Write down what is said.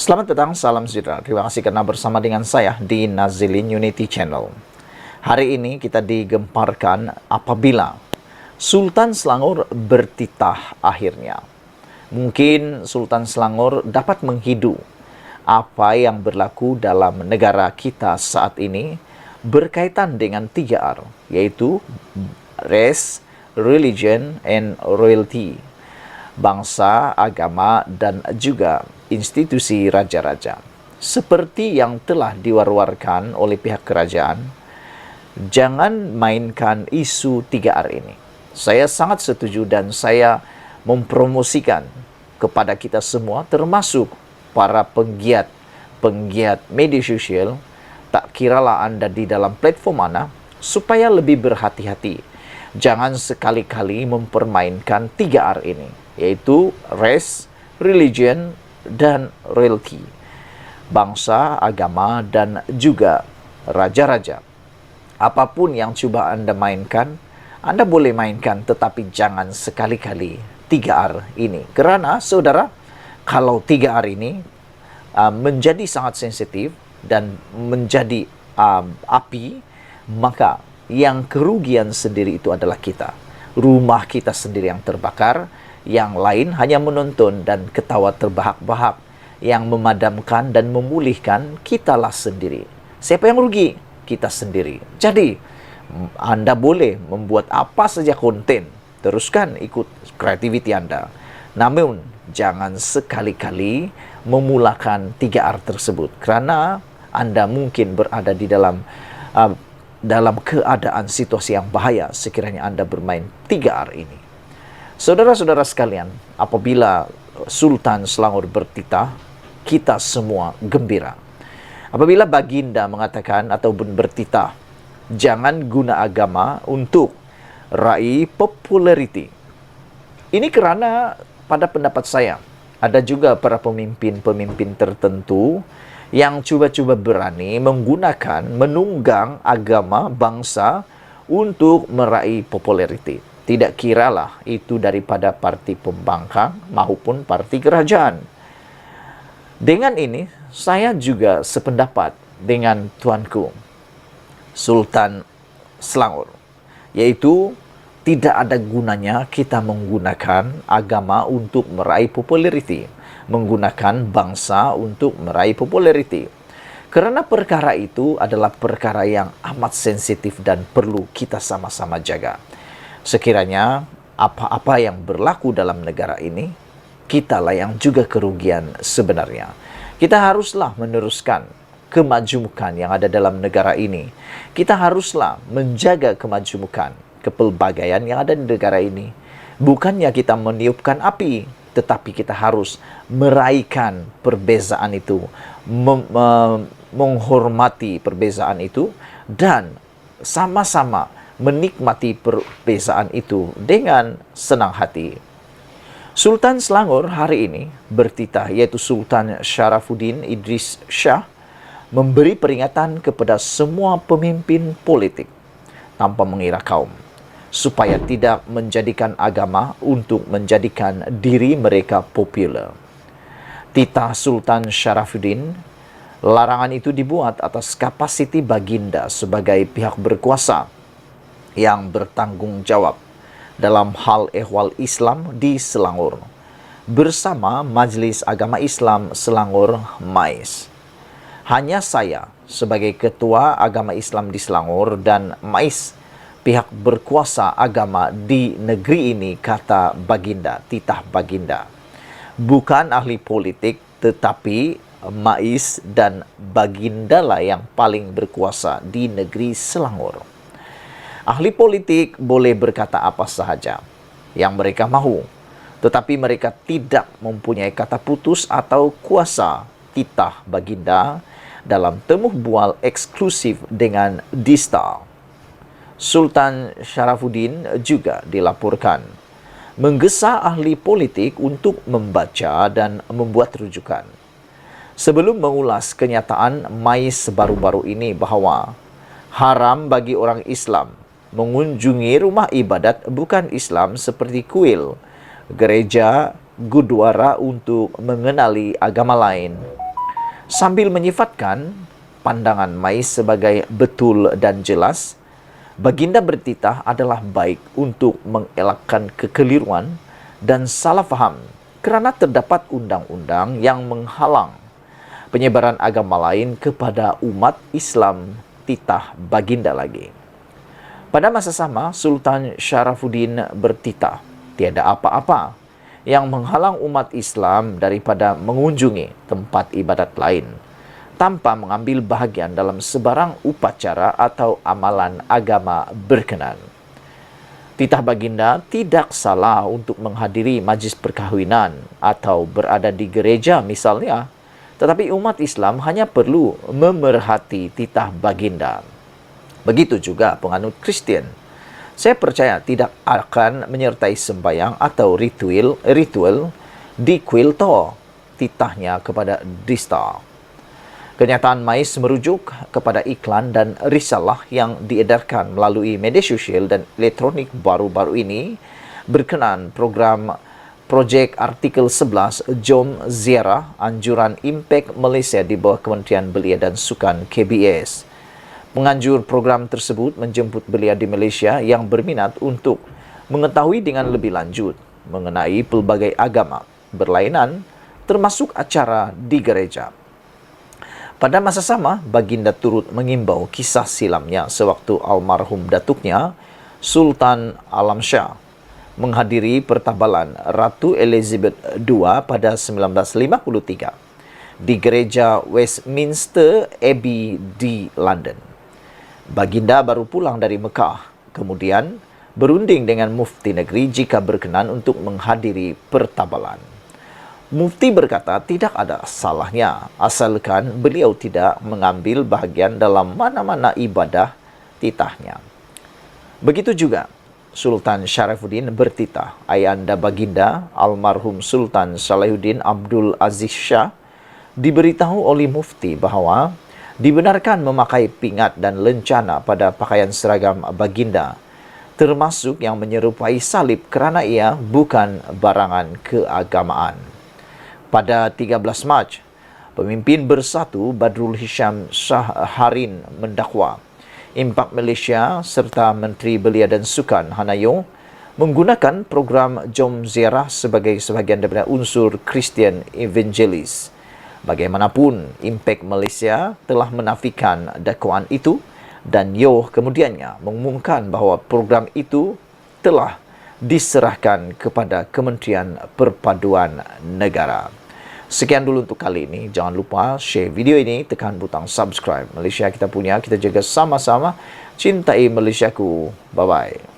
Selamat datang, salam sejahtera. Terima kasih karena bersama dengan saya di Nazilin Unity Channel. Hari ini kita digemparkan apabila Sultan Selangor bertitah akhirnya. Mungkin Sultan Selangor dapat menghidu apa yang berlaku dalam negara kita saat ini berkaitan dengan 3R, yaitu race, religion, and royalty. Bangsa, agama, dan juga institusi raja-raja. Seperti yang telah diwar-warkan oleh pihak kerajaan, jangan mainkan isu 3R ini. Saya sangat setuju dan saya mempromosikan kepada kita semua, termasuk para penggiat media sosial, tak kiralah Anda di dalam platform mana, supaya lebih berhati-hati. Jangan sekali-kali mempermainkan 3R ini, yaitu race, religion, dan royalty. Bangsa, agama, dan juga raja-raja. Apapun yang coba Anda mainkan, Anda boleh mainkan, tetapi jangan sekali-kali 3R ini. Kerana, saudara, kalau 3R ini menjadi sangat sensitif dan menjadi api, maka yang kerugian sendiri itu adalah kita. Rumah kita sendiri yang terbakar, yang lain hanya menonton dan ketawa terbahak-bahak. Yang memadamkan dan memulihkan kitalah sendiri. Siapa yang rugi? Kita sendiri. Jadi, Anda boleh membuat apa saja konten. Teruskan ikut kreativiti Anda. Namun, jangan sekali-kali memulakan 3R tersebut. Kerana Anda mungkin berada di dalam keadaan situasi yang bahaya sekiranya Anda bermain 3R ini. Saudara-saudara sekalian, apabila Sultan Selangor bertitah, kita semua gembira. Apabila baginda mengatakan ataupun bertitah, jangan guna agama untuk raih populariti. Ini kerana pada pendapat saya, ada juga para pemimpin-pemimpin tertentu yang cuba-cuba berani menggunakan, menunggang agama bangsa untuk meraih populariti. Tidak kiralah itu daripada parti pembangkang maupun parti kerajaan. Dengan ini, saya juga sependapat dengan tuanku, Sultan Selangor. Yaitu, tidak ada gunanya kita menggunakan agama untuk meraih populariti. Menggunakan bangsa untuk meraih populariti. Kerana perkara itu adalah perkara yang amat sensitif dan perlu kita sama-sama jaga. Sekiranya apa-apa yang berlaku dalam negara ini, kitalah yang juga kerugian sebenarnya. Kita haruslah meneruskan kemajukan yang ada dalam negara ini. Kita haruslah menjaga kemajukan, kepelbagaian yang ada di negara ini. Bukannya kita meniupkan api, tetapi kita harus meraihkan perbezaan itu, menghormati perbezaan itu, dan sama-sama menikmati perbezaan itu dengan senang hati. Sultan Selangor hari ini bertitah, yaitu Sultan Syarafuddin Idris Shah, memberi peringatan kepada semua pemimpin politik tanpa mengira kaum, supaya tidak menjadikan agama untuk menjadikan diri mereka populer. Titah Sultan Syarafuddin, larangan itu dibuat atas kapasiti baginda sebagai pihak berkuasa yang bertanggung jawab dalam hal ehwal Islam di Selangor bersama Majlis Agama Islam Selangor MAIS. Hanya saya sebagai Ketua Agama Islam di Selangor dan MAIS, pihak berkuasa agama di negeri ini, kata baginda, titah baginda. Bukan ahli politik, tetapi MAIS dan baginda lah yang paling berkuasa di negeri Selangor. Ahli politik boleh berkata apa sahaja yang mereka mahu, tetapi mereka tidak mempunyai kata putus atau kuasa titah baginda dalam temuh bual eksklusif dengan Dista. Sultan Syarafuddin juga dilaporkan menggesa ahli politik untuk membaca dan membuat rujukan. Sebelum mengulas kenyataan MAIS baru-baru ini bahawa haram bagi orang Islam mengunjungi rumah ibadat bukan Islam seperti kuil, gereja, gurdwara untuk mengenali agama lain, Sambil menyifatkan pandangan Mais sebagai betul dan jelas, baginda bertitah adalah baik untuk mengelakkan kekeliruan dan salah faham kerana terdapat undang-undang yang menghalang penyebaran agama lain kepada umat Islam, titah baginda lagi. Pada masa sama, Sultan Syarafuddin bertitah, tiada apa-apa yang menghalang umat Islam daripada mengunjungi tempat ibadat lain tanpa mengambil bahagian dalam sebarang upacara atau amalan agama berkenan. Titah baginda tidak salah untuk menghadiri majlis perkahwinan atau berada di gereja misalnya, tetapi umat Islam hanya perlu memerhati titah baginda. Begitu juga penganut Kristian. Saya percaya tidak akan menyertai sembahyang atau ritual di Quilto, titahnya kepada Dista. Kenyataan Mais merujuk kepada iklan dan risalah yang diedarkan melalui media sosial dan elektronik baru-baru ini berkenaan program Projek Artikel 11 Jom Ziarah Anjuran Impact Malaysia di bawah Kementerian Belia dan Sukan KBS. Penganjur program tersebut menjemput belia di Malaysia yang berminat untuk mengetahui dengan lebih lanjut mengenai pelbagai agama berlainan termasuk acara di gereja. Pada masa sama, baginda turut mengimbau kisah silamnya sewaktu almarhum datuknya, Sultan Alam Shah, menghadiri pertabalan Ratu Elizabeth II pada 1953 di gereja Westminster Abbey di London. Baginda baru pulang dari Mekah, kemudian berunding dengan mufti negeri jika berkenan untuk menghadiri pertabalan. Mufti berkata tidak ada salahnya asalkan beliau tidak mengambil bahagian dalam mana-mana ibadah titahnya. Begitu juga Sultan Syarafuddin bertitah, ayahanda baginda almarhum Sultan Salahuddin Abdul Aziz Shah diberitahu oleh mufti bahawa dibenarkan memakai pingat dan lencana pada pakaian seragam baginda, termasuk yang menyerupai salib kerana ia bukan barangan keagamaan. Pada 13 Mac, pemimpin Bersatu Badrul Hisham Shahrin mendakwa Impak Malaysia serta Menteri Belia dan Sukan Hanayo menggunakan program Jom Ziarah sebagai sebahagian daripada unsur Kristian Evangelis. Bagaimanapun, Impact Malaysia telah menafikan dakwaan itu dan Yoh kemudiannya mengumumkan bahawa program itu telah diserahkan kepada Kementerian Perpaduan Negara. Sekian dulu untuk kali ini. Jangan lupa share video ini, tekan butang subscribe. Malaysia kita punya, kita jaga sama-sama. Cintai Malaysiaku. Bye-bye.